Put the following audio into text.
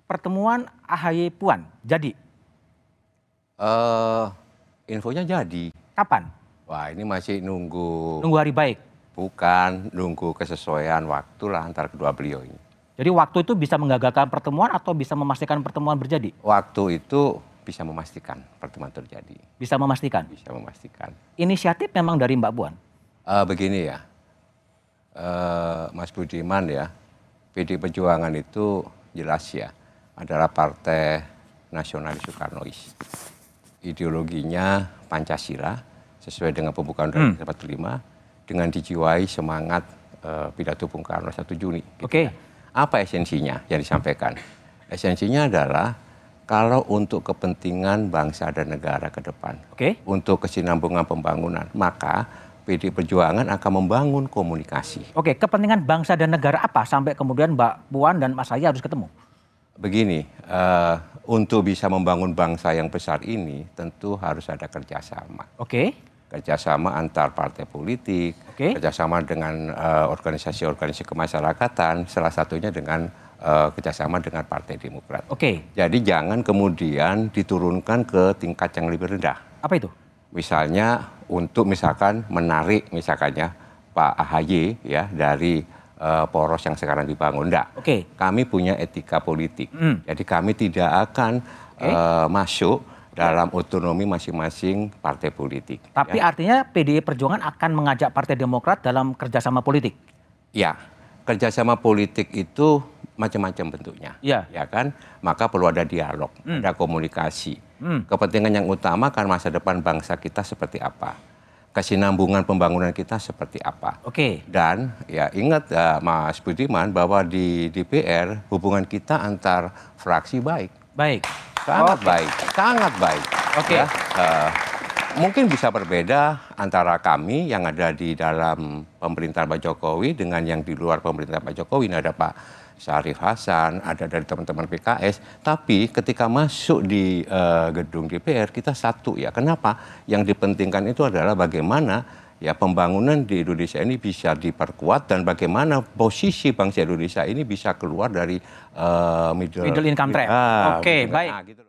pertemuan AHY Puan jadi? Infonya jadi. Kapan? Wah, ini masih nunggu. Nunggu hari baik? Bukan, nunggu kesesuaian waktu lah antara kedua beliau ini. Jadi waktu itu bisa menggagalkan pertemuan atau bisa memastikan pertemuan terjadi? Waktu itu bisa memastikan pertemuan terjadi. Bisa memastikan? Bisa memastikan. Inisiatif memang dari Mbak Puan? Begini ya, Mas Budiman ya, PD Perjuangan itu jelas ya, adalah partai nasionalis Soekarnois. Ideologinya Pancasila, sesuai dengan pembukaan Undang-Undang 45, dengan dijiwai semangat pidato Bung Karno 1 Juni. Gitu. Oke. Apa esensinya yang disampaikan? Esensinya adalah kalau untuk kepentingan bangsa dan negara ke depan, untuk kesinambungan pembangunan, maka PD Perjuangan akan membangun komunikasi. Oke, kepentingan bangsa dan negara apa sampai kemudian Mbak Puan dan Mas Ahaye harus ketemu? Begini, untuk bisa membangun bangsa yang besar ini tentu harus ada kerjasama. Kerjasama antar partai politik, kerjasama dengan organisasi-organisasi kemasyarakatan, salah satunya dengan kerjasama dengan Partai Demokrat. Jadi jangan kemudian diturunkan ke tingkat yang lebih rendah. Apa itu? Misalnya untuk misalkan menarik misalkannya Pak AHY ya dari poros yang sekarang dibangun. Enggak. Kami punya etika politik. Jadi kami tidak akan masuk dalam otonomi masing-masing partai politik. Tapi artinya PDI Perjuangan akan mengajak Partai Demokrat dalam kerjasama politik? Ya, kerjasama politik itu macam-macam bentuknya. Ya kan? Maka perlu ada dialog, ada komunikasi. Kepentingan yang utama kan masa depan bangsa kita seperti apa. Kesinambungan pembangunan kita seperti apa. Dan ya ingat Mas Budiman bahwa di DPR hubungan kita antar fraksi baik. Sangat baik, sangat baik. Ya, mungkin bisa berbeda antara kami yang ada di dalam pemerintahan Pak Jokowi dengan yang di luar pemerintahan Pak Jokowi. Ini ada Pak Syarif Hasan, ada dari teman-teman PKS. Tapi ketika masuk di gedung DPR kita satu ya. Kenapa? Yang dipentingkan itu adalah bagaimana ya pembangunan di Indonesia ini bisa diperkuat dan bagaimana posisi bangsa Indonesia ini bisa keluar dari middle income trap. Baik. Gitu.